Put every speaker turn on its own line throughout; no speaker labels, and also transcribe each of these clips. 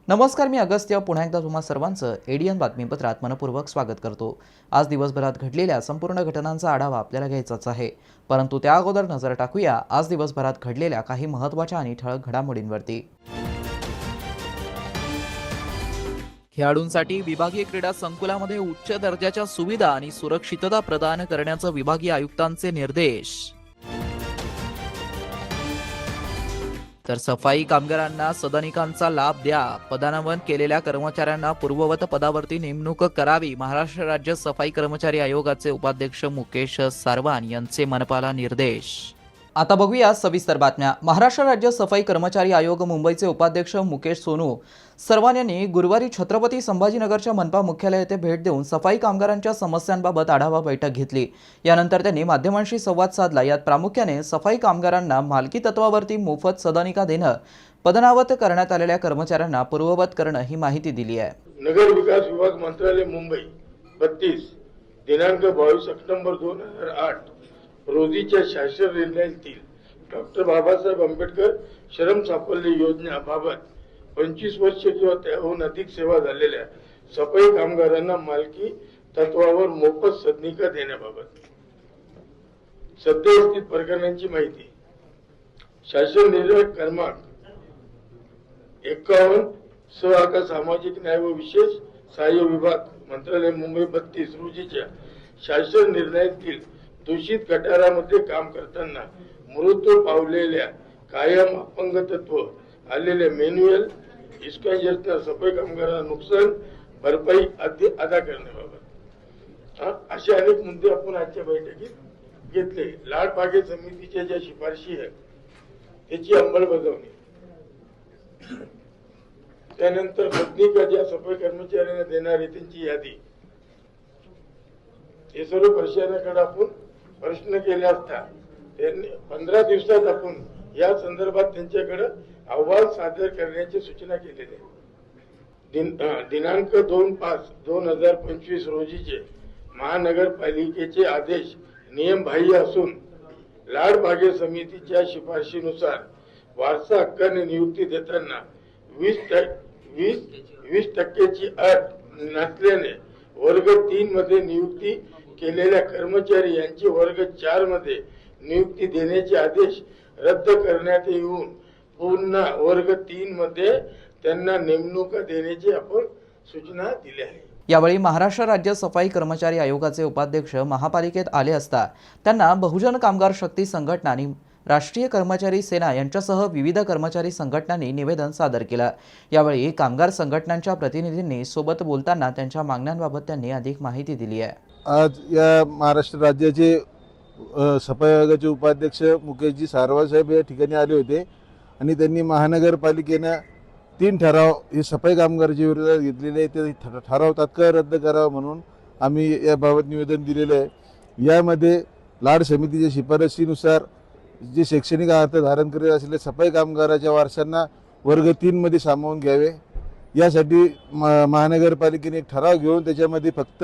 नमस्कार, मी अगस्त्य पुन्हा एकदा तुम्हा सर्वांचं एडीएन बातमीपत्रात मनपूर्वक स्वागत करतो। आज दिवसभरात घडलेल्या संपूर्ण घटनांचा आढावा आपल्याला घ्यायचाच आहे, परंतु त्या अगोदर नजर टाकूया आज दिवसभरात घडलेल्या काही महत्त्वाच्या आणि ठळक घडामोडींवरती। खेळाडूंसाठी विभागीय क्रीडा संकुलामध्ये उच्च दर्जाच्या सुविधा आणि सुरक्षितता प्रदान करण्याचे विभागीय आयुक्तांचे निर्देश। तर सफाई कामगारांना सदनिकांचा लाभ द्या, पदान्वयन केलेल्या कर्मचाऱ्यांना पूर्ववत पदावरती नेमणूक करावी। महाराष्ट्र राज्य सफाई कर्मचारी आयोगाचे उपाध्यक्ष मुकेश सारवान यांचे मनपाला निर्देश। आता बघूया सविस्तर बातम्या। महाराष्ट्र राज्य सफाई कर्मचारी आयोग मुंबईचे उपाध्यक्ष मुकेश सोनू सर्वान यांनी गुरुवारी छत्रपती संभाजीनगरच्या मनपा मुख्यालय येथे भेट देऊन सफाई कामगारांच्या समस्यांबाबत आढावा बैठक घेतली। यानंतर त्यांनी माध्यमांशी संवाद साधला। यात प्रामुख्याने सफाई कामगारांना मालकी तत्वावरती मोफत सदनिका देणं, पदनावत करण्यात आलेल्या कर्मचाऱ्यांना पूर्ववत करणं ही माहिती दिली आहे।
नगर विकास विभाग मंत्रालय मुंबई 32 दिनांक 22 ऑक्टोबर 2008 रोजीच्या शासन निर्णयातील डॉक्टर बाबासाहेब आंबेडकर श्रम साफल्य योजनेबाबत 25 वर्ष किंवा त्याहून अधिक सेवा झालेल्या सफाई कामगारांना मालकी तत्वावर मोफत सदनिका देण्याबाबत सद्यस्थित प्रकरणांची माहिती। शासन निर्णय क्रमांक 51 सहकार सामाजिक न्याय व विशेष सहाय्य विभाग मंत्रालय मुंबई 32 रोजीच्या शासन निर्णयातील दूषित गटारामध्ये काम करताना मृत्यू पावलेल्या कायम अपंगत्व आलेल्या मॅन्युअल इस्कॉन्जर्सना सफाई कामगारांना नुकसान भरपाई अदा करण्याबाबत असे अनेक मुद्दे आपण आजच्या बैठकीत घेतले। लाड बागे समितीच्या ज्या शिफारशी आहेत त्याची अंमलबजावणी, त्यानंतर सदनिका ज्या सफाई कर्मचाऱ्यांना देणारे त्यांची यादी, हे सर्व प्रशासनाकडे आपण प्रश्न केले असता त्यांनी 15 दिवसात आपण या संदर्भात त्यांच्याकडे अहवाल सादर करण्याची सूचना केलेली आहे। दिनांक 2/5/2025 रोजीचे महानगरपालिकेचे आदेश नियमबाह्य असून लाड बागे समितीच्या शिफारशीनुसार वारसा हक्काने नियुक्ती देताना 20% अट नसल्याने वर्ग 3 मध्ये नियुक्ती केलेल्या कर्मचारी यांची वर्ग 4 मध्ये नियुक्ती देण्याचे आदेश रद्द करण्यात येऊन पुन्हा वर्ग 3 मध्ये त्यांना नेमणूक देण्याची आपण सूचना दिली आहे।
यावेळी महाराष्ट्र राज्य सफाई कर्मचारी आयोगाचे उपाध्यक्ष महापालिकेत आले असता त्यांना बहुजन कामगार शक्ती संघटना आणि राष्ट्रीय कर्मचारी सेना यांच्यासह विविध कर्मचारी संघटनांनी निवेदन सादर केलं। यावेळी कामगार संघटनांच्या प्रतिनिधींनी सोबत बोलताना त्यांच्या मागण्यांबाबत त्यांनी अधिक माहिती दिली आहे।
आज या महाराष्ट्र राज्याचे सफाई आयोगाचे उपाध्यक्ष मुकेशजी सारवान साहेब या ठिकाणी आले होते आणि त्यांनी महानगरपालिकेनं 3 ठराव हे सफाई कामगारांच्या विरोधात घेतलेले ते ठराव तात्काळ रद्द करावा म्हणून आम्ही याबाबत निवेदन दिलेलं आहे। यामध्ये लाड समितीच्या शिफारशीनुसार जे शैक्षणिक अर्थ धारण करीत असलेल्या सफाई कामगाराच्या वारसांना वर्ग 3 मध्ये सामावून घ्यावे, यासाठी महानगरपालिकेने एक ठराव घेऊन त्याच्यामध्ये फक्त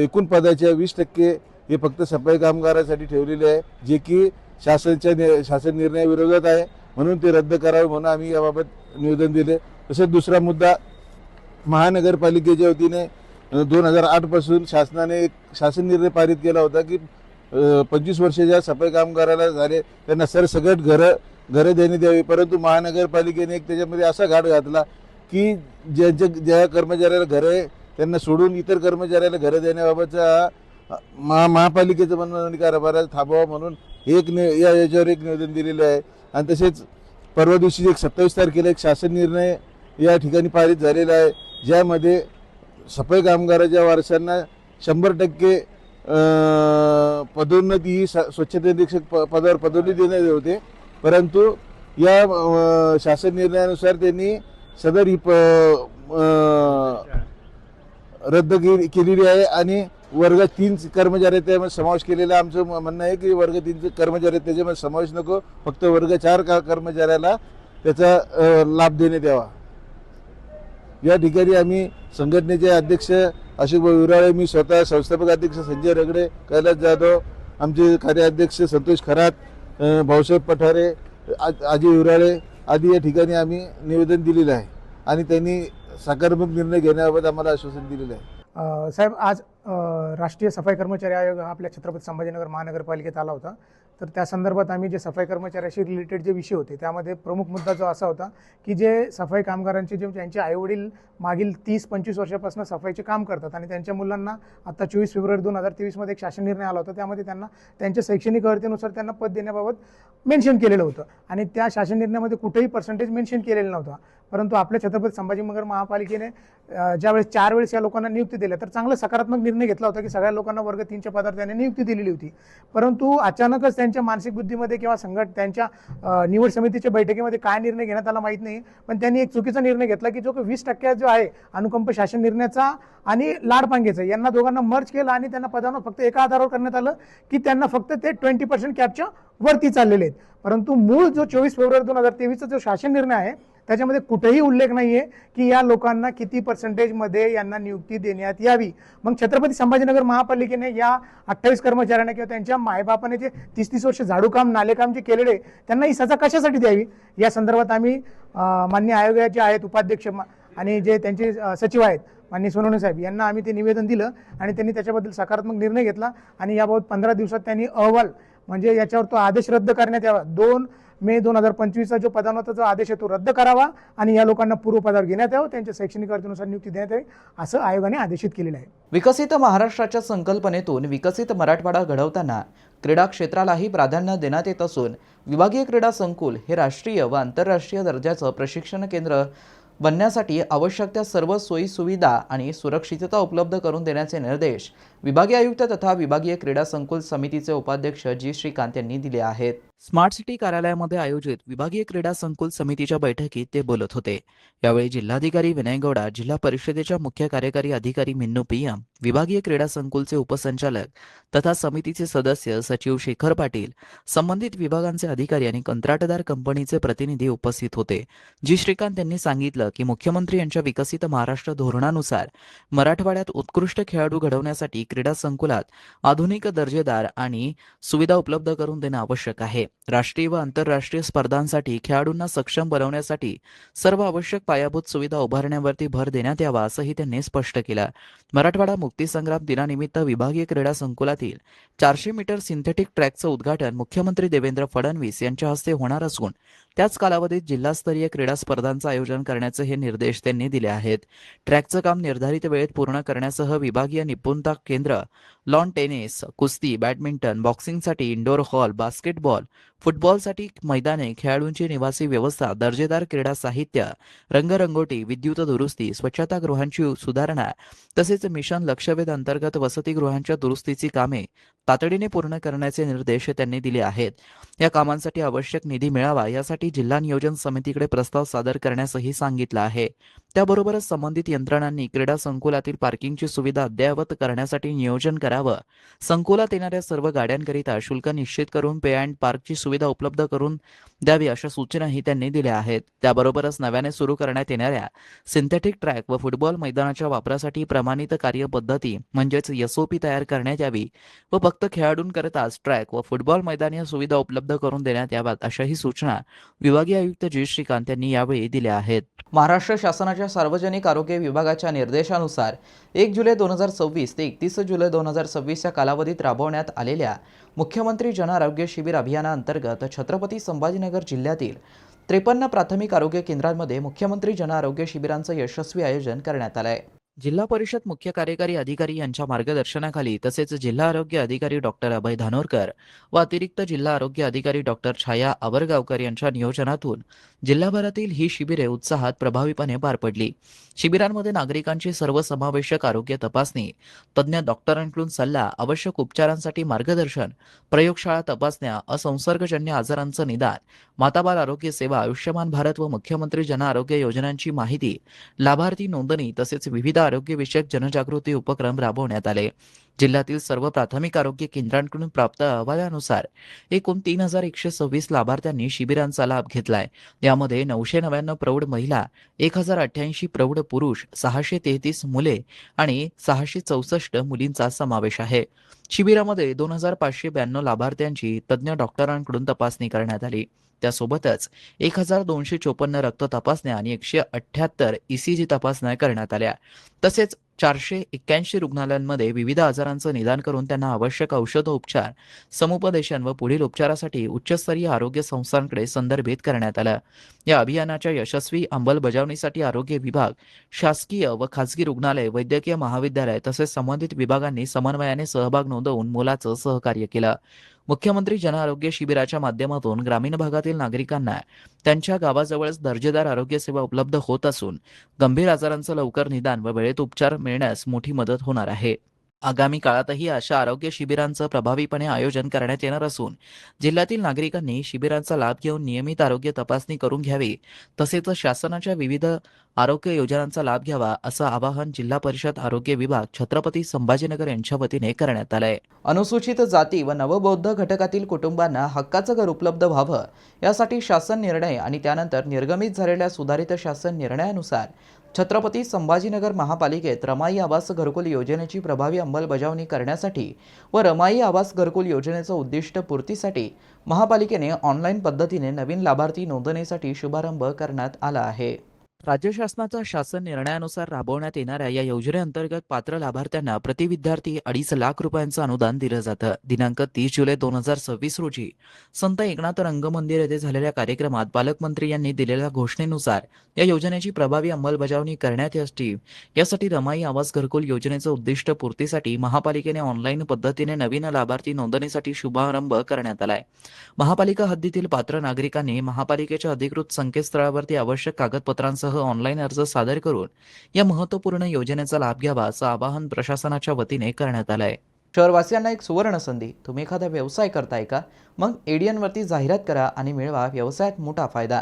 एकूण पदाच्या 20% हे फक्त सफाई कामगारांसाठी ठेवलेले आहे, जे की शासन निर्णयाविरोधात आहे, म्हणून ते रद्द करावे म्हणून आम्ही याबाबत निवेदन दिले। तसेच दुसरा मुद्दा, महानगरपालिकेच्या वतीने 2008 पासून शासनाने एक शासन निर्णय पारित केला होता की 25 वर्षाच्या सफाई कामगाराला झाले त्यांना सरसकट घरं देण्यात यावी, परंतु महानगरपालिकेने एक त्याच्यामध्ये असा घाट घातला की ज्या कर्मचाऱ्याला घरं आहे त्यांना सोडून इतर कर्मचाऱ्याला घरं देण्याबाबतचा महापालिकेचं म्हणणं कारभार थांबवा म्हणून याच्यावर एक निवेदन दिलेलं आहे। आणि तसेच परवा दिवशी 27 तारखेला एक शासन निर्णय या ठिकाणी पारित झालेला आहे, ज्यामध्ये सफाई कामगाराच्या वारसांना 100% पदोन्नती ही स्वच्छता निरीक्षक पदावर पदोन्नती देण्यात होते, परंतु या शासन निर्णयानुसार त्यांनी सदर ही रद्द केलेली आहे आणि वर्ग 3 कर्मचारी त्यामध्ये समावेश केलेला आमचं म्हणणं आहे की वर्ग 3 कर्मचारी त्याच्यामध्ये समावेश नको, फक्त वर्ग 4 कर्मचाऱ्याला त्याचा लाभ देण्यात यावा. या ठिकाणी आम्ही संघटनेचे अध्यक्ष अशोक विराळे, मी स्वतः संस्थापक अध्यक्ष संजय रगडे, कैलास जाधव, आमचे कार्याध्यक्ष संतोष खरात, भाऊसाहेब पठारे, अजय विराळे आदी या ठिकाणी आम्ही निवेदन दिलेलं आहे आणि त्यांनी सकारात्मक निर्णय घेण्याबाबत आम्हाला आश्वासन दिलेलं आहे.
साहेब, आज राष्ट्रीय सफाई कर्मचारी आयोग हा आपल्या छत्रपती संभाजीनगर महानगरपालिकेत आला होता. तर त्या संदर्भात आम्ही जे सफाई कर्मचाऱ्याशी रिलेटेड जे विषय होते त्यामध्ये प्रमुख मुद्दा जो असा होता की जे सफाई कामगारांचे जे त्यांचे आईवडील मागील 30-25 वर्षापासून सफाईचे काम करतात आणि त्यांच्या मुलांना आता 24 फेब्रुवारी 2023 एक शासन निर्णय आला होता. त्यामध्ये त्यांना त्यांच्या शैक्षणिक अर्हतेनुसार त्यांना पद देण्याबाबत मेन्शन केलेलं होतं आणि त्या शासन निर्णयामध्ये कुठेही पर्सेंटेज मेन्शन केलेलं नव्हतं. परंतु आपल्या छत्रपती संभाजीनगर महापालिकेने ज्यावेळेस 4 वेळेस या लोकांना नियुक्ती दिल्या तर चांगला सकारात्मक निर्णय घेतला होता की सगळ्या लोकांना वर्ग 3च्या पदावर त्याने नियुक्ती दिलेली होती. परंतु अचानकच त्यांच्या मानसिक बुद्धीमध्ये किंवा त्यांच्या निवड समितीच्या बैठकीमध्ये काय निर्णय घेण्यात आला माहीत नाही, पण त्यांनी एक चुकीचा निर्णय घेतला की जो 20% जो आहे अनुकंप शासन निर्णयाचा आणि लाडपांगेचा यांना दोघांना मर्ज केला आणि त्यांना पदावर फक्त एका आधारावर करण्यात आलं की त्यांना फक्त ते 20% कॅपच्या वरती चाललेले आहेत. परंतु मूळ जो 24 फेब्रुवारी 2023चा जो शासन निर्णय आहे त्याच्यामध्ये कुठेही उल्लेख नाहीये की या लोकांना किती पर्सेंटेजमध्ये यांना नियुक्ती देण्यात यावी. मग छत्रपती संभाजीनगर महापालिकेने या 28 कर्मचाऱ्यांना किंवा त्यांच्या मायबापाने जे 30-30 वर्ष झाडूकाम नालेकाम जे केलेले त्यांना ही सजा कशासाठी द्यावी या संदर्भात आम्ही मान्य आयोगाचे आहेत उपाध्यक्ष आणि जे त्यांचे सचिव आहेत माननीय सोनवणे साहेब यांना आम्ही ते निवेदन दिलं आणि त्यांनी त्याच्याबद्दल सकारात्मक निर्णय घेतला आणि याबाबत 15 दिवसात त्यांनी अहवाल म्हणजे याच्यावर तो आदेश रद्द करण्यात यावा. 2 मे 2025चा जो पदोन्नतीचा जो आदेश आहे तो रद्द करावा आणि या लोकांना पूर्वपदावर घेण्यात यावं, त्यांच्या शैक्षणिक अर्हतेनुसार नियुक्ती देण्यात यावी असं आयोगाने आदेशित केलेलं आहे.
विकसित महाराष्ट्राच्या संकल्पनेतून विकसित मराठवाडा घडवताना क्रीडा क्षेत्रालाही प्राधान्य देण्यात येत असून विभागीय क्रीडा संकुल हे राष्ट्रीय व आंतरराष्ट्रीय दर्जाचं प्रशिक्षण केंद्र बनण्यासाठी आवश्यक त्या सर्व सोयी सुविधा आणि सुरक्षितता उपलब्ध करून देण्याचे निर्देश विभागीय आयुक्त तथा विभागीय क्रीडा संकुल समितीचे उपाध्यक्ष जी श्रीकांत यांनी दिले आहेत. स्मार्ट सिटी कार्यालयामध्ये आयोजित विभागीय क्रीडा संकुल समितीच्या बैठकीत ते बोलत होते. यावेळी जिल्हाधिकारी विनय गौडा, जिल्हा परिषदेच्या मुख्य कार्यकारी अधिकारी मिन्नू पीएम, विभागीय क्रीडा संकुलचे उपसंचालक तथा समितीचे सदस्य सचिव शेखर पाटील, संबंधित विभागांचे अधिकारी आणि कंत्राटदार कंपनीचे प्रतिनिधी उपस्थित होते. जी श्रीकांत यांनी सांगितलं की मुख्यमंत्री यांच्या विकसित महाराष्ट्र धोरणानुसार मराठवाड्यात उत्कृष्ट खेळाडू घडवण्यासाठी क्रीडा संकुलात आधुनिक दर्जेदार आणि सुविधा उपलब्ध करून देणं आवश्यक आहे. राष्ट्रीय व आंतरराष्ट्रीय स्पर्धांसाठी खेळाडूंना सक्षम बनवण्यासाठी सर्व आवश्यक पायाभूत सुविधा उभारण्यावरती भर देण्यात यावा असंही त्यांनी स्पष्ट केलं. मराठवाडा मुक्तीसंग्राम दिनानिमित्त विभागीय क्रीडा संकुलातील 400 मीटर सिंथेटिक ट्रॅकचं उद्घाटन मुख्यमंत्री देवेंद्र फडणवीस यांच्या हस्ते होणार असून त्याच कालावधीत जिल्हास्तरीय क्रीडा स्पर्धांचं आयोजन करण्याचे हे निर्देश त्यांनी दिले आहेत. ट्रॅकचं काम निर्धारित वेळेत पूर्ण करण्यासह विभागीय निपुणता केंद्र, लॉन टेनिस, कुस्ती, बॅडमिंटन, बॉक्सिंगसाठी इंडोर हॉल, बास्केटबॉल, फुटबॉलसाठी मैदाने, खेळाडूंची निवासी व्यवस्था, दर्जेदार क्रीडा साहित्य, रंगरंगोटी, विद्युत दुरुस्ती, स्वच्छतागृहांची सुधारणा तसेच मिशन लक्षवेध अंतर्गत वसतिगृहांच्या दुरुस्तीची कामे तातडीने पूर्ण करण्याचे निर्देश त्यांनी दिले आहेत. या कामांसाठी आवश्यक निधी मिळावा यासाठी जिल्हा नियोजन समितीकडे प्रस्ताव सादर करण्यासही सांगितलं आहे. त्याबरोबरच संबंधित यंत्रणांनी क्रीडा संकुलातील पार्किंगची सुविधा अद्ययावत करण्यासाठी नियोजन करावं. संकुलात येणाऱ्या सर्व गाड्यांकरिता शुल्क निश्चित करून पे अँड पार्कची सुविधा उपलब्ध करून द्यावी अशा सूचनाही त्यांनी दिल्या आहेत. त्याबरोबरच नव्याने सुरू करण्यात येणाऱ्या सिंथेटिक ट्रॅक व फुटबॉल मैदानाच्या वापरासाठी प्रमाणित कार्यपद्धती म्हणजेच एसओपी तयार करण्यात यावी व फक्त खेळाडूंकरताच ट्रॅक व फुटबॉल मैदानीय सुविधा उपलब्ध करून देण्यात याव्यात अशाही सूचना विभागीय आयुक्त जी श्रीकांत यांनी यावेळी दिल्या आहेत. महाराष्ट्र शासनाच्या सार्वजनिक आरोग्य विभागाच्या निर्देशानुसार 1 जुलै 2026 ते 31 जुलै 2026 या कालावधीत राबवण्यात आलेल्या मुख्यमंत्री जन आरोग्य शिबिर अभियानाअंतर्गत छत्रपती संभाजीनगर जिल्ह्यातील 53 प्राथमिक आरोग्य केंद्रांमध्ये मुख्यमंत्री जन आरोग्य शिबिरांचं यशस्वी आयोजन करण्यात आलं आहे. जिल्हा परिषद मुख्य कार्यकारी अधिकारी यांच्या मार्गदर्शनाखाली तसेच जिल्हा आरोग्य अधिकारी डॉक्टर अभय धानोरकर व अतिरिक्त जिल्हा आरोग्य अधिकारी डॉक्टर छाया आवरगावकर यांच्या नियोजनातून जिल्हाभरातील ही शिबिरे उत्साहात प्रभावीपणे पार पडली. शिबिरांमध्ये नागरिकांची सर्वसमावेशक आरोग्य तपासणी, तज्ज्ञ डॉक्टरांकडून सल्ला, आवश्यक उपचारांसाठी मार्गदर्शन, प्रयोगशाळा तपासण्या, असंसर्गजन्य आजारांचं निदान, माताबाल आरोग्य सेवा, आयुष्यमान भारत व मुख्यमंत्री जन आरोग्य योजनांची माहिती, लाभार्थी नोंदणी तसेच विविध आरोग्यविषयक जनजागृती उपक्रम राबवण्यात आले. जिल्ह्यातील सर्व प्राथमिक आरोग्य केंद्रांकडून प्राप्त अहवालानुसार एकूण 3,126 लाभार्थ्यांनी शिबिरांचा लाभ घेतलाय. यामध्ये 999 प्रौढ महिला, 1,088 प्रौढ पुरुष, 633 मुले आणि 664 मुलींचा समावेश आहे. शिबिरामध्ये 2,592 लाभार्थ्यांची तज्ज्ञ डॉक्टरांकडून तपासणी करण्यात आली. त्यासोबतच 1,254 रक्त तपासण्या आणि 178 ECG तपासण्या करण्यात आल्या. तसेच 481 रुग्णालयांमध्ये विविध आजारांचं निदान करून त्यांना आवश्यक औषधोपचार, समुपदेशन व पुढील उपचारासाठी उच्चस्तरीय आरोग्य संस्थांकडे संदर्भित करण्यात आलं. या अभियानाच्या यशस्वी अंमलबजावणीसाठी आरोग्य विभाग, शासकीय व खासगी रुग्णालय, वैद्यकीय महाविद्यालय तसेच संबंधित विभागांनी समन्वयाने सहभाग नोंदवून मोलाचं सहकार्य केलं. मुख्यमंत्री जन आरोग्य शिबिराच्या माध्यमातून ग्रामीण भागातील नागरिकांना त्यांच्या गावाजवळच दर्जेदार आरोग्य सेवा उपलब्ध होत असून गंभीर आजारांचं लवकर निदान व वेळेत उपचार मिळण्यास मोठी मदत होणार आहे. आगामी काळातही अशा आरोग्य शिबिरांचं प्रभावीपणे आयोजन करण्यात येणार असून जिल्ह्यातील नागरिकांनी शिबिरांचा लाभ घेऊन नियमित आरोग्य तपासणी करून घ्यावी, तसेच शासनाच्या विविध आरोग्य योजनांचा लाभ घ्यावा असं आवाहन जिल्हा परिषद आरोग्य विभाग छत्रपती संभाजीनगर यांच्या वतीने करण्यात आलंय. अनुसूचित जाती व नवबौद्ध घटकातील कुटुंबांना हक्काचं घर उपलब्ध व्हावं यासाठी शासन निर्णय आणि त्यानंतर निर्गमित झालेल्या सुधारित शासन निर्णयानुसार छत्रपती संभाजीनगर महापालिकेत रमाई आवास घरकुल योजनेची प्रभावी अंमलबजावणी करण्यासाठी व रमाई आवास घरकुल योजनेचं उद्दिष्ट पूर्तीसाठी महापालिकेने ऑनलाईन पद्धतीने नवीन लाभार्थी नोंदणीसाठी शुभारंभ करण्यात आला आहे. राज्य शासनाच्या शासन निर्णयानुसार राबवण्यात येणाऱ्या या योजनेअंतर्गत पात्र लाभार्थ्यांना प्रति विद्यार्थी 2.5 लाख रुपयांचं अनुदान दिलं जातं. दिनांक 30 जुलै 2026 रोजी संत एकनाथ रंगमंदिर येथे झालेल्या कार्यक्रमात पालकमंत्री यांनी दिलेल्या घोषणेनुसार या योजनेची प्रभावी अंमलबजावणी करण्यात यासाठी रमाई आवास घरकुल योजनेचं उद्दिष्ट पूर्तीसाठी महापालिकेने ऑनलाईन पद्धतीने नवीन लाभार्थी नोंदणीसाठी शुभारंभ करण्यात आलाय. महापालिका हद्दीतील पात्र नागरिकांनी महापालिकेच्या अधिकृत संकेतस्थळावरती आवश्यक कागदपत्रांसह ऑनलाईन अर्ज सादर करून या महत्त्वपूर्ण योजनेचा लाभ घ्यावा असं आवाहन प्रशासनाच्या वतीने करण्यात आलंय. शहरवासियांना एक सुवर्ण संधी. तुम्ही एखादा व्यवसाय करताय का? मग ADN वरती जाहिरात करा आणि मिळवा व्यवसायात मोठा फायदा.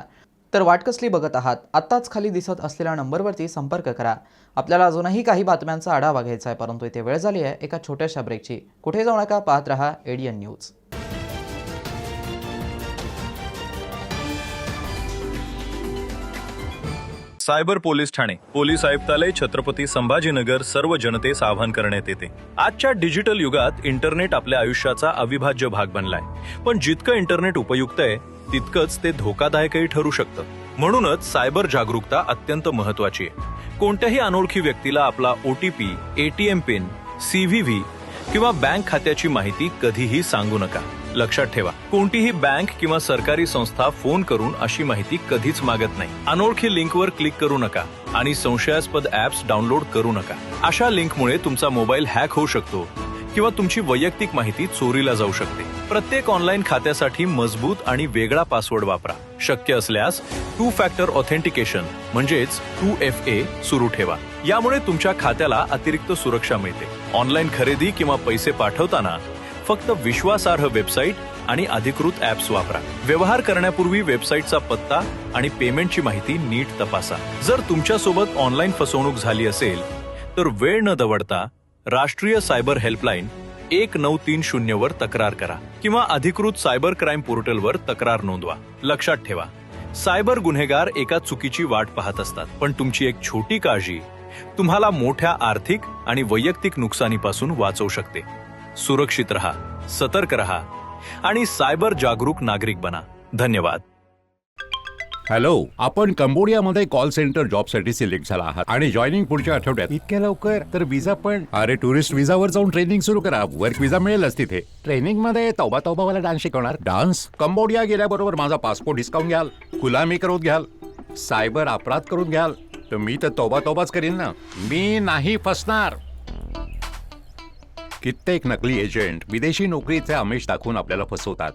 तर वाट कसली बघत आहात? आत्ताच खाली दिसत असलेल्या नंबरवरती संपर्क करा. आपल्याला अजूनही काही बातम्यांचा आढावा घ्यायचा आहे, परंतु इथे वेळ झाली आहे एका छोट्याशा ब्रेकची. कुठे जाऊ नका, पाहत रहा ADN news.
Cyber police Thane, police आयुक्तालय, छत्रपती संभाजीनगर सर्व जनतेस आवाहन करण्यात येते. आजच्या डिजिटल युगात इंटरनेट आपल्या आयुष्याचा अविभाज्य भाग बनलाय. पण जितकं इंटरनेट उपयुक्त आहे तितकंच ते धोकादायकही ठरू शकतं. म्हणूनच सायबर जागरूकता अत्यंत महत्वाची आहे. कोणत्याही अनोळखी व्यक्तीला आपला OTP, ATM पिन, CVV किंवा बँक खात्याची माहिती कधीही सांगू नका. लक्षात ठेवा, कोणतीही बँक किंवा सरकारी संस्था फोन करून अशी माहिती कधीच मागत नाही. अनोळखी लिंकवर क्लिक करू नका आणि संशयास्पद ऍप्स डाउनलोड करू नका. अशा लिंकमुळे तुमचा मोबाईल हॅक होऊ शकतो किंवा तुमची वैयक्तिक माहिती चोरीला जाऊ शकते. प्रत्येक ऑनलाईन खात्यासाठी मजबूत आणि वेगळा पासवर्ड वापरा. शक्य असल्यास 2 फॅक्टर ऑथेंटिकेशन म्हणजेच 2FA सुरू ठेवा. यामुळे तुमच्या खात्याला अतिरिक्त सुरक्षा मिळते. ऑनलाईन खरेदी किंवा पैसे पाठवताना फक्त विश्वासार्ह वेबसाईट आणि अधिकृत ऍप्स वापरा. व्यवहार करण्यापूर्वी वेबसाईटचा पत्ता आणि पेमेंटची माहिती नीट तपासा. जर तुमच्यासोबत ऑनलाईन फसवणूक झाली असेल तर वेळ न दवडता राष्ट्रीय सायबर हेल्पलाईन 1930 वर तक्रार करा किंवा अधिकृत सायबर क्राईम पोर्टलवर तक्रार नोंदवा. लक्षात ठेवा, सायबर गुन्हेगार एका चुकीची वाट पाहत असतात, पण तुमची एक छोटी काळजी तुम्हाला मोठ्या आर्थिक आणि वैयक्तिक नुकसानीपासून वाचवू शकते. सुरक्षित रहा, सतर्क रहा आणि सायबर जागरूक नागरिक बना. धन्यवाद.
हॅलो, आपण कंबोडियामध्ये कॉल सेंटर जॉबसाठी सिलेक्ट झाला आहात आणि जॉईनिंग पुढच्या आठवड्यात. इतक्या लवकर? तर विजा पण? अरे, टुरिस्ट विजावर जाऊन ट्रेनिंग सुरू करा. वर्क विजा मिळेलच तिथे. ट्रेनिंग मध्ये तौबा वाला डान्स शिकवणार. डान्स? कंबोडिया गेल्याबरोबर माझा पासपोर्ट हिसकावून घ्याल, गुलामी करून घ्याल, सायबर अपराध करून घ्याल, तर मी तर तौबाच करीन ना. मी नाही फसणार. कित्येक नकली एजंट विदेशी नोकरीचे आमिष दाखवून आपल्याला फसवतात.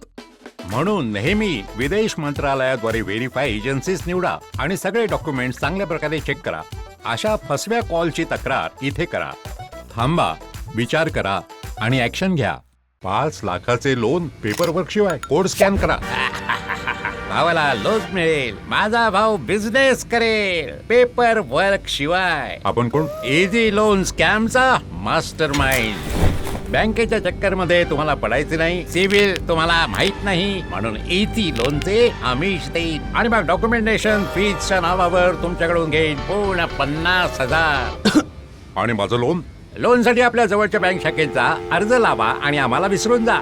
म्हणून नेहमी विदेश मंत्रालयाद्वारे व्हेरीफाय एजन्सीज निवडा आणि सगळे डॉक्युमेंट्स चांगल्या प्रकारे चेक करा. अशा फसव्या कॉलची तक्रार इथे करा. थांबा, विचार करा आणि ऍक्शन घ्या. 5 लाखाचे लोन पेपरवर्क शिवाय. कोड स्कॅन करा. भावाला लोन मिळेल. माझा भाऊ बिझनेस करेल पेपर वर्क शिवाय. आपण कोण? इझी लोन स्कॅमचा मास्टरमाइंड. बँकेच्या चक्करमध्ये तुम्हाला पडायचे नाही, सिव्हिल तुम्हाला माहित नाही, म्हणून इझी लोनचे आमिष देईन आणि मग डॉक्युमेंटेशन फीजच्या नावावर तुमच्याकडून घेईन पूर्ण 50,000.
आणि माझं लोन?
लोनसाठी आपल्या जवळच्या बँक शाखेत जा, अर्ज लावा आणि आम्हाला विसरून जा.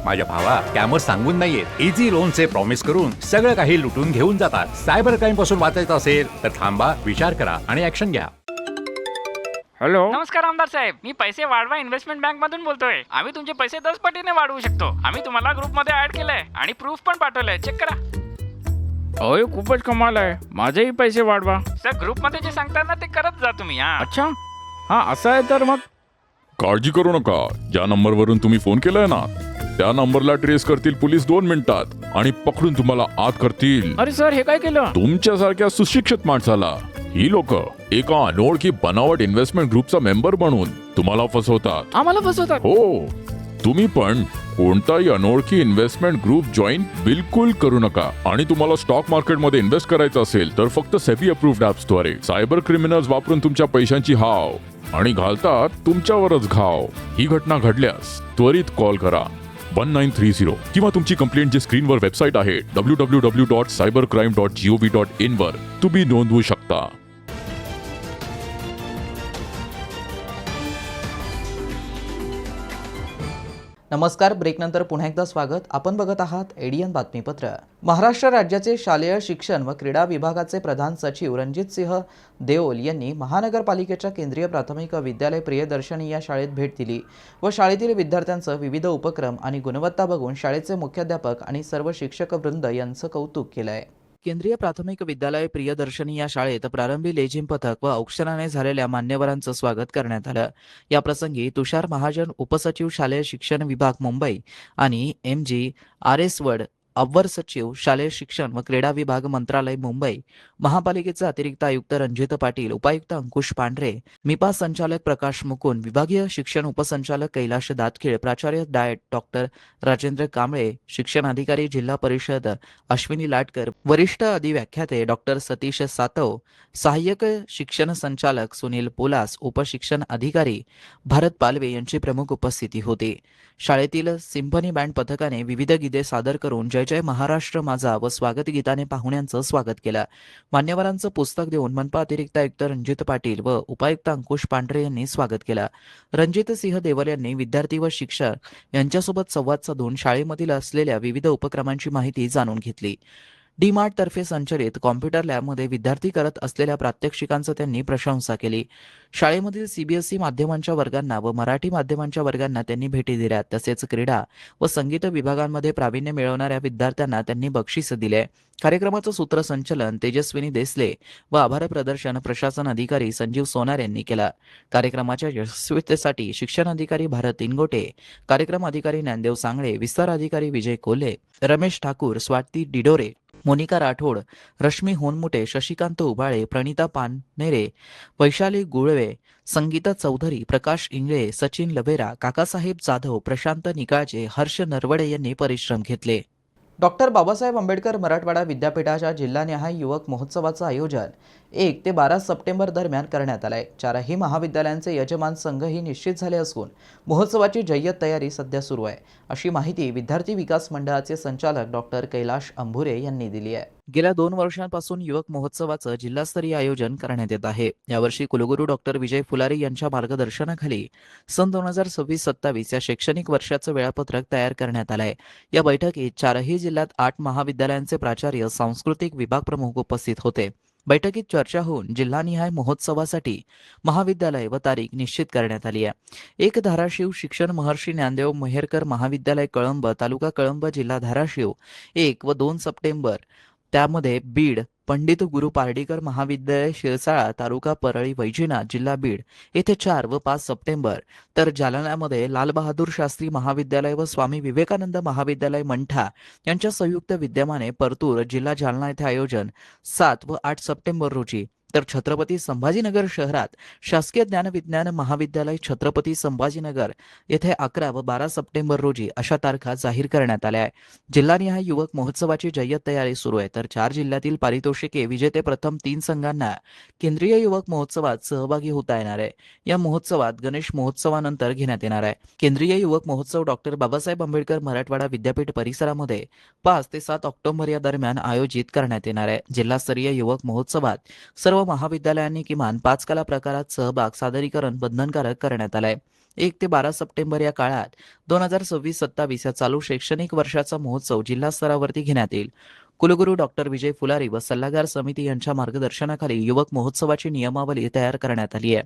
माझ्या भावा स्कॅमर्स सांगून नाहीयेत, इझी लोनचे प्रॉमिस करून सगळं काही लुटून घेऊन जातात. सायबर क्राईम पासून वाचायचं असेल तर थांबा, विचार करा आणि ऍक्शन घ्या.
हॅलो.
नमस्कार आमदार साहेब, मी पैसे वाढवा इन्व्हेस्टमेंट बँक मधून बोलतोय. आम्ही तुमचे पैसे 10 पटीने वाढवू शकतो. आम्ही तुम्हाला ग्रुप मध्ये ऍड केलंय आणि प्रूफ पण पाठवलंय, चेक करा.
अय खूपच कमाल आहे, माझेही पैसे वाढवा.
सर ग्रुप मध्ये जे सांगतात ना ते करत जा तुम्ही.
अच्छा, हा असं आहे तर मग.
काळजी करू नका, ज्या नंबरवरून तुम्ही फोन केलाय ना त्या नंबरला ट्रेस करतील पोलीस 2 मिनिटात आणि पकडून तुम्हाला आत करतील.
अरे सर, हे काय केलं?
तुमच्यासारख्या सुशिक्षित माणसाला ही लोक एका अनोळखी बनावट इन्व्हेस्टमेंट ग्रुपचा मेंबर बनवून तुम्हाला फसवतात.
आम्हाला फसवतात?
हो, तुम्ही पण कोणताही अनोळखी इन्व्हेस्टमेंट ग्रुप जॉईन बिलकुल करू नका. आणि तुम्हाला स्टॉक मार्केटमध्ये इन्व्हेस्ट करायचं असेल तर फक्त सेबी अप्रूव्ड ऍप्स द्वारे. सायबर क्रिमिनल्स वापरून तुमच्या पैशांची हाव आणि घालतात तुमच्यावरच घाव. ही घटना घडल्यास त्वरित कॉल करा 1930 किंवा तुमची कंप्लेंट जी स्क्रीनवर वेबसाईट आहे www.cybercrime.gov.in वर तुम्ही नोंदवू शकता.
नमस्कार, ब्रेकनंतर पुन्हा एकदा स्वागत. आपण बघत आहात एडीएन बातमीपत्र. महाराष्ट्र राज्याचे शालेय शिक्षण व क्रीडा विभागाचे प्रधान सचिव रणजितसिंह देओल यांनी महानगरपालिकेच्या केंद्रीय प्राथमिक विद्यालय प्रियदर्शनी या शाळेत भेट दिली व शाळेतील विद्यार्थ्यांचं विविध उपक्रम आणि गुणवत्ता बघून शाळेचे मुख्याध्यापक आणि सर्व शिक्षक वृंद यांचं कौतुक केलं आहे. केंद्रीय प्राथमिक विद्यालय प्रियदर्शनी या शाळेत प्रारंभी लेझिम पथक व औक्षणाने झालेल्या मान्यवरांचं स्वागत करण्यात आलं. या प्रसंगी तुषार महाजन, उपसचिव शालेय शिक्षण विभाग मुंबई आणि MG RS वड, अव्वर सचिव शालेय शिक्षण व क्रीडा विभाग मंत्रालय मुंबई, महापालिकेचे अतिरिक्त आयुक्त रणजित पाटील, उपायुक्त अंकुश पांढरे, मिपा संचालक प्रकाश मुकुंद, विभागीय शिक्षण उपसंचालक कैलाश दातखिळ, प्राचार्य डायट डॉक्टर राजेंद्र कांबळे, शिक्षण अधिकारी जिल्हा परिषद अश्विनी लाटकर, वरिष्ठ अधिव्याख्याते डॉक्टर सतीश सातव, सहाय्यक शिक्षण संचालक सुनील पोलास, उपशिक्षण अधिकारी भारत पालवे यांची प्रमुख उपस्थिती होती. शाळेतील सिम्फनी बँड पथकाने विविध गीते सादर करून जय जय महाराष्ट्र माझा व स्वागत गीताने पाहुण्यांचं स्वागत केलं. मान्यवरांचं पुस्तक देऊन मनपा अतिरिक्त आयुक्त रणजित पाटील व उपायुक्त अंकुश पांढरे यांनी स्वागत केलं. रणजितसिंह देवल यांनी विद्यार्थी व शिक्षक यांच्यासोबत संवाद साधून शाळेमधील असलेल्या विविध उपक्रमांची माहिती जाणून घेतली. डीमार्ट तर्फे संचलित कॉम्प्युटर लॅबमध्ये विद्यार्थी करत असलेल्या प्रात्यक्षिकांचं त्यांनी प्रशंसा केली. शाळेमधील CBSE माध्यमांच्या वर्गांना व मराठी माध्यमांच्या वर्गांना त्यांनी भेटी दिल्या. तसेच क्रीडा व संगीत विभागांमध्ये प्रावीण्य मिळवणाऱ्या विद्यार्थ्यांना त्यांनी बक्षीस दिले. कार्यक्रमाचं सूत्रसंचलन तेजस्विनी देसले व आभार प्रदर्शन प्रशासन अधिकारी संजीव सोनार यांनी केलं. कार्यक्रमाच्या यशस्वीतेसाठी शिक्षण अधिकारी भारत इनगोटे, कार्यक्रम अधिकारी ज्ञानदेव सांगळे, विस्तार अधिकारी विजय कोल्हे, रमेश ठाकूर, स्वाती डिडोरे, मोनिका राठोड, रश्मी होनमुटे, शशिकांत उबाळे, प्रणिता पाननेरे, वैशाली गुळवे, संगीता चौधरी, प्रकाश इंगळे, सचिन लवेरा, काकासाहेब जाधव, प्रशांत निकाळजे, हर्ष नरवडे यांनी परिश्रम घेतले. डॉक्टर बाबासाहेब आंबेडकर मराठवाडा विद्यापीठाच्या जिल्हानिहाय युवक महोत्सवाचं आयोजन 1 ते 12 सप्टेंबर दरम्यान करण्यात आलंय. 4ही महाविद्यालयांचे यजमान संघही निश्चित झाले असून महोत्सवाची जय्यत तयारी सध्या सुरू आहे, अशी माहिती विद्यार्थी विकास मंडळाचे संचालक डॉक्टर कैलाश अंभुरे यांनी दिली आहे. गेल्या 2 वर्षांपासून युवक महोत्सवाचं जिल्हास्तरीय आयोजन करण्यात येत आहे. यावर्षी कुलगुरू डॉक्टर विजय फुलारी यांच्या मार्गदर्शनाखाली सन 2026-27 या शैक्षणिक वर्षाचं वेळापत्रक तयार करण्यात आलंय. या बैठकीत 4ही जिल्ह्यात 8 महाविद्यालयांचे प्राचार्य, सांस्कृतिक विभाग प्रमुख उपस्थित होते. बैठकीत चर्चा होऊन जिल्हानिहाय महोत्सवासाठी महाविद्यालय व तारीख निश्चित करण्यात आली आहे. 1 धाराशिव शिक्षण महर्षी ज्ञानदेव मेहरकर महाविद्यालय कळंब, तालुका कळंब, जिल्हा धाराशिव 1 व 2 सप्टेंबर. त्यामध्ये बीड पंडित गुरु पार्डीकर महाविद्यालय शिरसाळा, तालुका परळी वैजनाथ, जिल्हा बीड येथे 4 व 5 सप्टेंबर. तर जालन्यामध्ये लालबहादूर शास्त्री महाविद्यालय व स्वामी विवेकानंद महाविद्यालय मंठा यांच्या संयुक्त विद्यमाने परतूर, जिल्हा जालना येथे आयोजन 7 व 8 सप्टेंबर रोजी. तर छत्रपती संभाजीनगर शहरात शासकीय ज्ञानविज्ञान महाविद्यालय छत्रपती संभाजीनगर येथे 11 व 12 सप्टेंबर रोजी अशा तारखा जाहीर करण्यात आल्या आहे. जिल्हानिहाय युवक महोत्सवाची जय्यत तयारी सुरू आहे. तर 4 जिल्ह्यातील पारितोषिके विजेते प्रथम 3 संघांना केंद्रीय युवक महोत्सवात सहभागी होता येणार आहे. या महोत्सवात गणेश महोत्सवानंतर घेण्यात येणार आहे. केंद्रीय युवक महोत्सव डॉक्टर बाबासाहेब आंबेडकर मराठवाडा विद्यापीठ परिसरामध्ये 5 ते 7 ऑक्टोबर या दरम्यान आयोजित करण्यात येणार आहे. जिल्हास्तरीय युवक महोत्सवात सर्व महाविद्यालयांनी किमान 5 कला प्रकारात सहभाग सादरीकरण बंधनकारक करण्यात आलंय. 1 ते 12 सप्टेंबर या काळात 2026-27 या चालू शैक्षणिक वर्षाचा महोत्सव जिल्हा स्तरावरती घेण्यात येईल. कुलगुरू डॉक्टर विजय फुलारी व सल्लागार समिती यांच्या मार्गदर्शनाखाली युवक महोत्सवाची नियमावली तयार करण्यात आली आहे.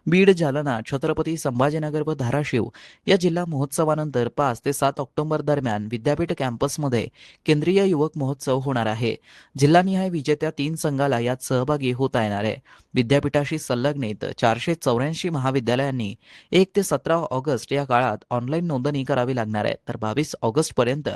बीड, जालना, छत्रपती संभाजीनगर व धाराशिव या जिल्हा महोत्सवानंतर 5 ते 7 ऑक्टोबर दरम्यान विद्यापीठ कॅम्पसमध्ये केंद्रीय युवक महोत्सव होणार आहे. जिल्हानिहाय विजेत्या 3 संघाला यात सहभागी होता येणार आहे. विद्यापीठाशी संलग्नित 484 महाविद्यालयांनी 1 ते 17 ऑगस्ट या काळात ऑनलाईन नोंदणी करावी लागणार आहे. तर 22 ऑगस्ट पर्यंत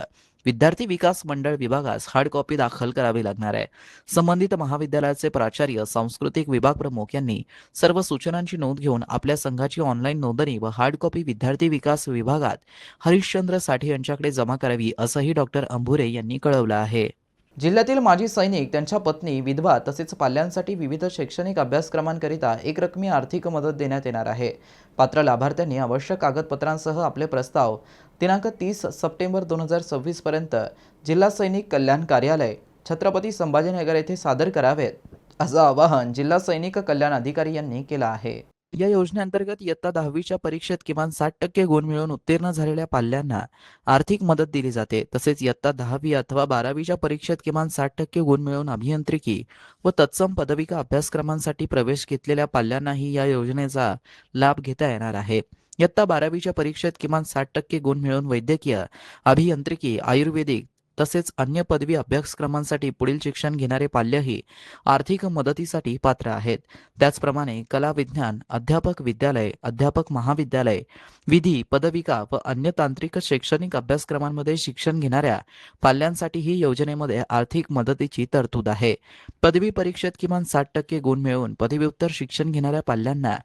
विद्यार्थी विकास मंडळ विभागास हार्ड कॉपी दाखल करावी लागणार आहे. संबंधित महाविद्यालयाचे प्राचार्य, सांस्कृतिक विभाग प्रमुख यांनी सर्व सूचनांची नोंद घेऊन आपल्या संघाची ऑनलाईन नोंदणी व हार्ड कॉपी विद्यार्थी विकास विभागात हरिश्चंद्र साठे यांच्याकडे जमा करावी असंही डॉक्टर अंभुरे यांनी कळवलं आहे. जिल्ह्यातील माजी सैनिक, त्यांच्या पत्नी, विधवा तसेच पाल्यांसाठी विविध शैक्षणिक अभ्यासक्रमांकरिता एकरकमी आर्थिक मदत देण्यात येणार आहे. पात्र लाभार्थ्यांनी आवश्यक कागदपत्रांसह आपले प्रस्ताव दिनांक 30 सप्टेंबर 2026 पर्यंत जिल्हा सैनिक कल्याण कार्यालय छत्रपती संभाजीनगर येथे सादर करावेत असं आवाहन जिल्हा सैनिक कल्याण अधिकारी यांनी केलं आहे. या योजनेअंतर्गत इयत्ता 10वीच्या परीक्षेत किमान 60% गुण मिळवून उत्तीर्ण झालेल्या पाल्यांना आर्थिक मदत दिली जाते. तसेच इयत्ता 10वी अथवा 12वीच्या परीक्षेत किमान 60% गुण मिळवून अभियांत्रिकी व तत्सम पदविका अभ्यासक्रमांसाठी प्रवेश घेतलेल्या पाल्यांनाही या योजनेचा लाभ घेता येणार आहे. इयत्ता 12वीच्या परीक्षेत किमान 60% गुण मिळवून वैद्यकीय, अभियांत्रिकी, आयुर्वेदिक तसेच अन्य पदवी अभ्यासक्रमांसाठी पुढील शिक्षण घेणारे पाल्यही आर्थिक मदतीसाठी पात्र आहेत. त्याचप्रमाणे कला, विज्ञान, अध्यापक विद्यालय, अध्यापक महाविद्यालय, विधी, पदविका व अन्य तांत्रिक शैक्षणिक अभ्यासक्रमांमध्ये शिक्षण घेणाऱ्या पाल्यांसाठीही योजनेमध्ये आर्थिक मदतीची तरतूद आहे. पदवी परीक्षेत किमान 60% गुण मिळवून पदव्युत्तर शिक्षण घेणाऱ्या पाल्यांना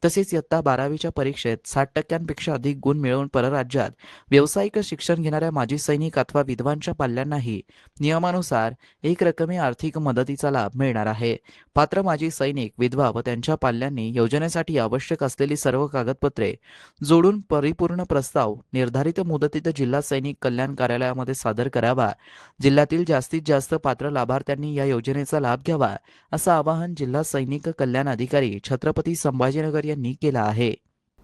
तसेच इयत्ता 12वीच्या परीक्षेत 60%पेक्षा अधिक गुण मिळवून परराज्यात व्यावसायिक शिक्षण घेणाऱ्या माजी सैनिक अथवा विधवांच्या पाल्यांनाही नियमानुसार एक रकमी आर्थिक मदतीचा लाभ मिळणार आहे. पात्र माजी सैनिक, विधवा व त्यांच्या पाल्यांनी योजनेसाठी आवश्यक असलेली सर्व कागदपत्रे जोडून परिपूर्ण प्रस्ताव निर्धारित मुदतीत जिल्हा सैनिक कल्याण कार्यालयामध्ये सादर करावा. जिल्ह्यातील जास्तीत जास्त पात्र लाभार्थ्यांनी या योजनेचा लाभ घ्यावा असं आवाहन जिल्हा सैनिक कल्याण अधिकारी छत्रपती संभाजीनगर यांनी केलं आहे.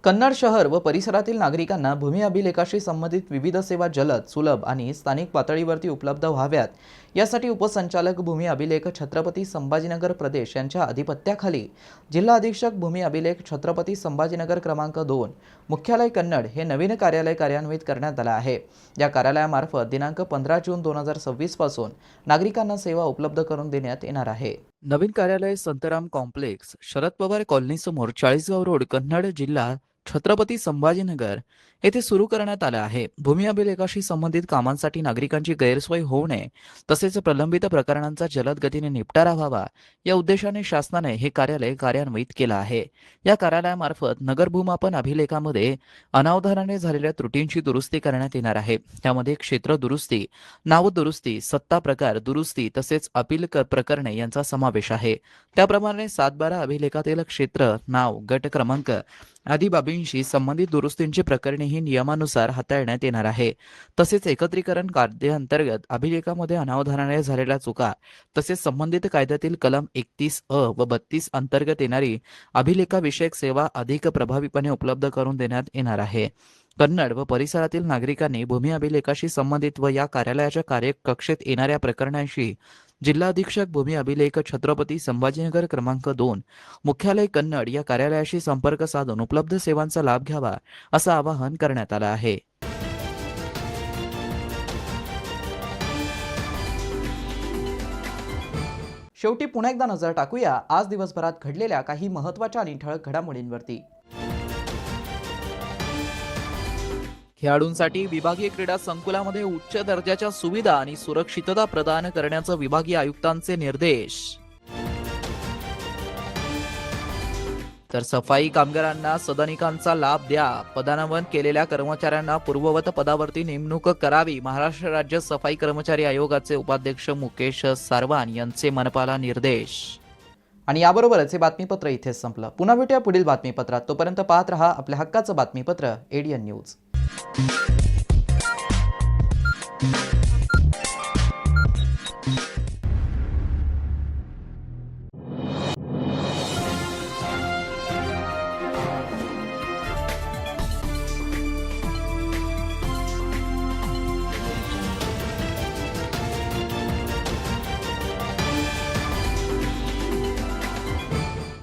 कन्नड शहर व परिसरातील नागरिकांना भूमी अभिलेखाशी संबंधित विविध सेवा जलद, सुलभ आणि स्थानिक पातळीवरती उपलब्ध व्हाव्यात यासाठी उपसंचालक भूमी अभिलेख छत्रपती संभाजीनगर प्रदेश यांच्या अधिपत्याखाली जिल्हा अधीक्षक भूमी अभिलेख छत्रपती संभाजीनगर क्रमांक 2 मुख्यालय कन्नड हे नवीन कार्यालय कार्यान्वित करण्यात आलं आहे. या कार्यालयामार्फत दिनांक 15 जून 2026 पासून नागरिकांना सेवा उपलब्ध करून देण्यात येणार आहे. नवीन कार्यालय संतराम कॉम्प्लेक्स, शरद पवार कॉलनी समोर, चाळीसगाव रोड, कन्नड, जिल्हा छत्रपती संभाजीनगर येथे सुरू करण्यात आलं आहे. भूमी अभिलेखाशी संबंधित कामांसाठी नागरिकांची गैरसोय होऊ नये तसेच प्रलंबित प्रकरणांचा जलद गतीने निपटारा व्हावा या उद्देशाने शासनाने हे कार्यालय कार्यान्वित केलं आहे. या कार्यालयामार्फत नगर भूमापन अभिलेखामध्ये अनावधानाने झालेल्या त्रुटींची दुरुस्ती करण्यात येणार आहे. त्यामध्ये क्षेत्र दुरुस्ती, नाव दुरुस्ती, सत्ता प्रकार दुरुस्ती तसेच अपील प्रकरणे यांचा समावेश आहे. त्याप्रमाणे 7/12 अभिलेखातील क्षेत्र, नाव, गट क्रमांक आदी बाबींशी संबंधित दुरुस्तींची प्रकरणेही नियमानुसार हाताळण्यात येणार आहे. तसेच एकत्रीकरण कायद्याअंतर्गत अभिलेखामध्ये अनावधानाने झालेल्या चुका तसेच संबंधित कायद्यातील कलम 31A व 32 अंतर्गत येणारी अभिलेखाविषयक सेवा अधिक प्रभावीपणे उपलब्ध करून देण्यात येणार आहे. कन्नड व परिसरातील नागरिकांनी भूमी अभिलेखाशी संबंधित व या कार्यालयाच्या कार्यकक्षेत येणाऱ्या प्रकरणांशी जिल्हा अधीक्षक भूमी अभिलेख छत्रपती संभाजीनगर क्रमांक 2 मुख्यालय कन्नड या कार्यालयाशी संपर्क साधून उपलब्ध सेवांचा लाभ घ्यावा असं आवाहन करण्यात आलं आहे. शेवटी पुन्हा एकदा नजर टाकूया आज दिवसभरात घडलेल्या काही महत्त्वाच्या आणि ठळक घडामोडींवरती. खेळाडूंसाठी विभागीय क्रीडा संकुलामध्ये उच्च दर्जाच्या सुविधा आणि सुरक्षितता प्रदान करण्याचे विभागीय आयुक्तांचे निर्देश. तर सफाई कामगारांना सदनिकांचा लाभ द्या, पदांवन केलेल्या कर्मचाऱ्यांना पूर्ववत पदावरती नेमणूक करावी. महाराष्ट्र राज्य सफाई कर्मचारी आयोगाचे उपाध्यक्ष मुकेश सारवान यांचे मनपाला निर्देश. आणि याबरोबरच हे बातमीपत्र इथेच संपलं. पुन्हा भेटूया पुढील बातमीपत्रात. तोपर्यंत पाहत रहा आपल्या हक्काचं बातमीपत्र ADN न्यूज.